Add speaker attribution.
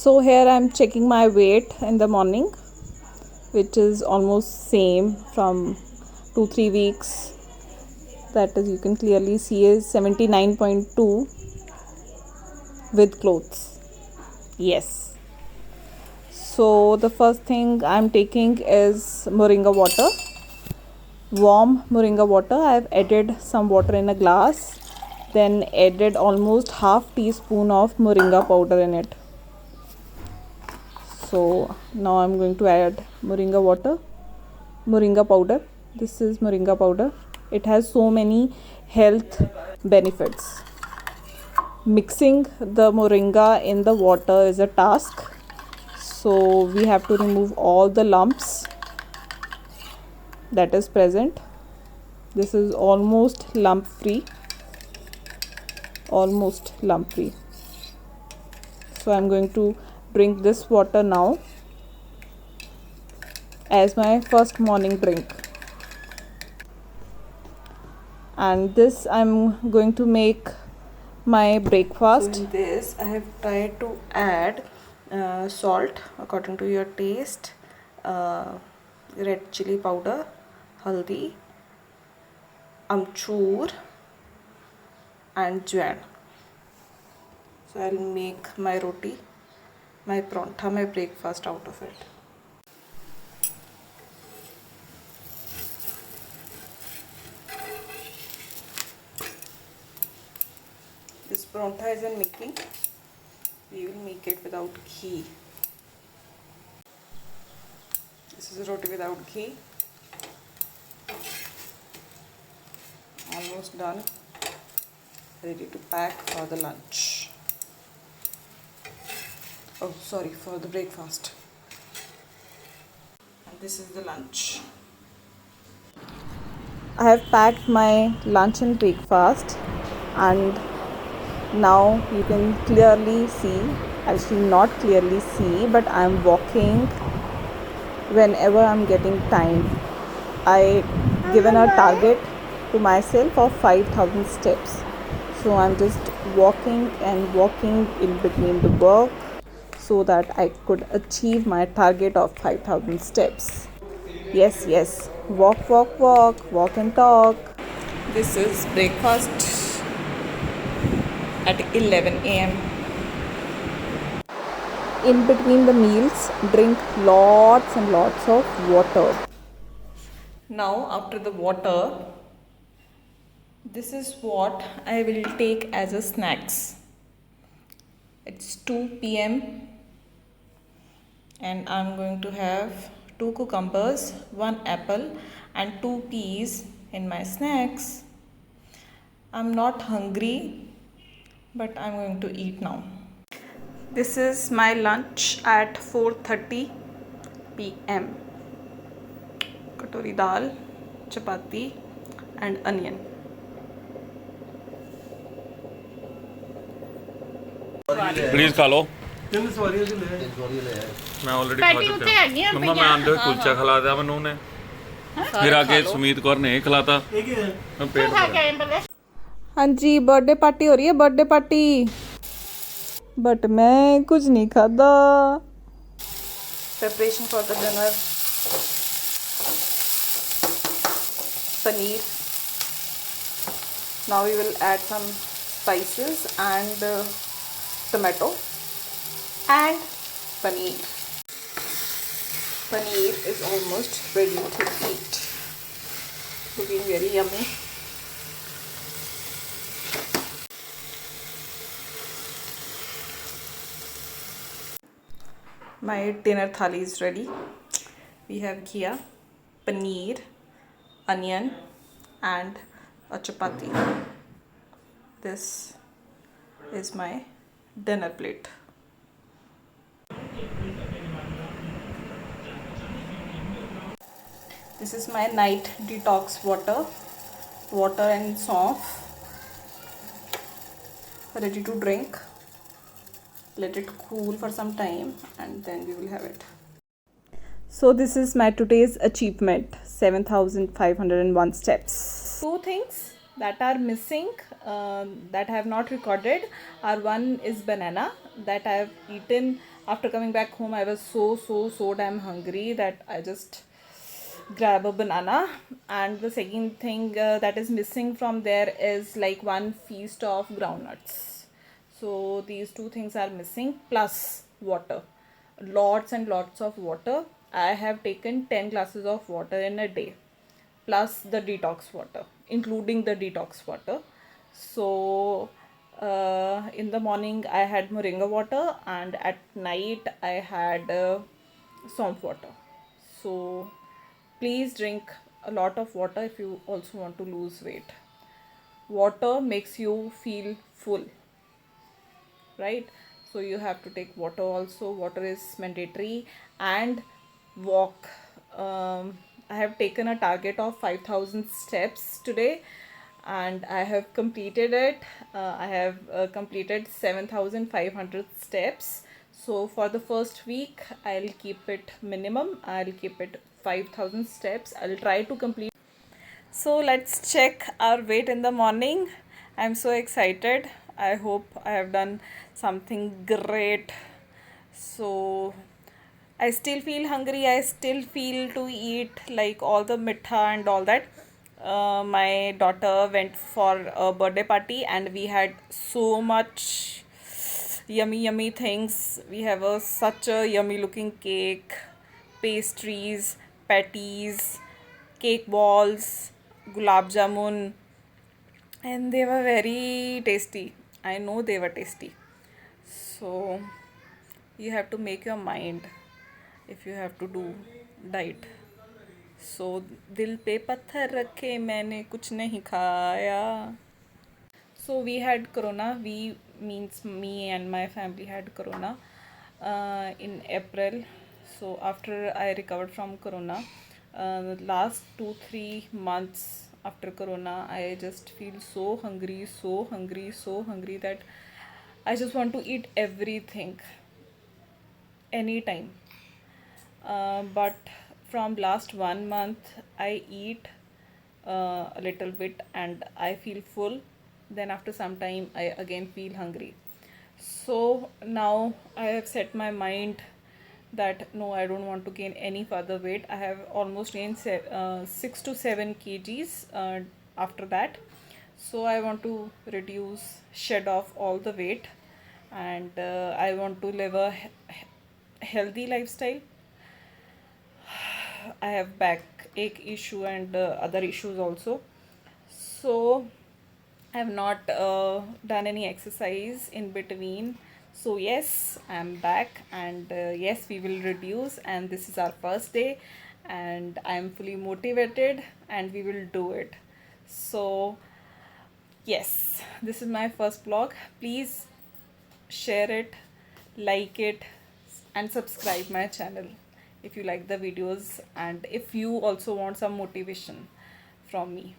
Speaker 1: So here I'm checking my weight in the morning, which is almost same from 2-3 weeks. That is, you can clearly see, is 79.2 with clothes. Yes. So the first thing I'm taking is moringa water, warm moringa water. I've added some water in a glass, then added almost half teaspoon of moringa powder in it. So now I'm going to add moringa powder. This is moringa powder. It has so many health benefits. Mixing the moringa in the water is a task. So we have to remove all the lumps that is present. This is almost lump free. So I'm going to drink this water now as my first morning drink. And this I'm going to make my breakfast. So in this I have tried to add salt according to your taste, red chili powder, haldi, amchur and jwain. So I'll make my roti, my parantha, my breakfast out of it. This parantha is in making. We will make it without ghee. This is a roti without ghee. Almost done. Ready to pack for the lunch. Oh, sorry, for the breakfast. And this is the lunch. I have packed my lunch and breakfast, and now you can clearly see, actually not clearly see, but I am walking whenever I'm getting time. I given a target to myself of 5,000 steps. So I'm just walking and walking in between the work so that I could achieve my target of 5,000 steps. Yes, walk and talk. This is breakfast at 11 a.m. In between the meals, drink lots and lots of water. Now after the water, this is what I will take as a snacks. It's 2 p.m. and I'm going to have 2 cucumbers, 1 apple and 2 peas in my snacks. I'm not hungry, but I'm going to eat now. This is my lunch at 4:30 p.m. Katori dal, chapati and onion.
Speaker 2: Please खा लो
Speaker 3: ਤਿੰਨ ਸਵਾਰੀਆਂ ਚ ਲੈ
Speaker 2: मैं already खा चुका हूं मम्मा मैं आंदे हुए कुलचा खिला दिया मैनू ने फिर आगे सुमीत कौर ने खिलाता
Speaker 3: ਇਹ ਕੀ ਹੈ
Speaker 2: मैं पेट भरा
Speaker 1: हाँ जी, बर्थडे पार्टी हो रही है, बर्थडे पार्टी। बट मैं कुछ नहीं खाता। Preparation for the dinner, paneer. Now we will add some spices and tomato and paneer. Paneer is almost ready to eat. Looking very yummy. My dinner thali is ready. We have ghee, paneer, onion and a chapati. This is my dinner plate. This is my night detox water and saunf, ready to drink. Let it cool for some time and then we will have it. So this is my today's achievement, 7,501 steps. Two things that are missing that I have not recorded are, one is banana that I have eaten After coming back home, I was so damn hungry that I just grab a banana. And the second thing that is missing from there is like one feast of groundnuts. So these two things are missing, plus water, lots and lots of water. I have taken 10 glasses of water in a day, plus the detox water, including the detox water. So in the morning I had moringa water, and at night I had swamp water. So please drink a lot of water if you also want to lose weight. Water makes you feel full, right? So you have to take water also. Water is mandatory. And walk. I have taken a target of 5,000 steps today, and I have completed it. I have completed 7,500 steps. So for the first week I'll keep it minimum, I'll keep it 5,000 steps. I'll try to complete. So let's check our weight in the morning. I'm so excited. I hope I have done something great. So I still feel hungry. I still feel to eat like all the mitha and all that. My daughter went for a birthday party, and we had so much yummy things. We have such a yummy looking cake, pastries, patties, cake balls, gulab jamun, and they were very tasty. I know they were tasty. So you have to make your mind if you have to do diet. So दिल पे पत्थर रखे मैंने कुछ नहीं खाया. So we had corona. We means me and my family had corona in April. So after I recovered from corona, the last 2-3 months after corona, I just feel so hungry, so hungry that I just want to eat everything anytime. But from last 1 month, I eat a little bit and I feel full. Then after some time I again feel hungry. So now I have set my mind that no, I don't want to gain any further weight. I have almost gained 6 to 7 kgs after that. So I want to reduce, shed off all the weight, and I want to live a healthy lifestyle. I have backache issue and other issues also. So I have not done any exercise in between. So yes, I'm back, and yes, we will reduce, and this is our first day, and I'm fully motivated, and we will do it. So yes, this is my first vlog. Please share it, like it, and subscribe my channel if you like the videos, and if you also want some motivation from me.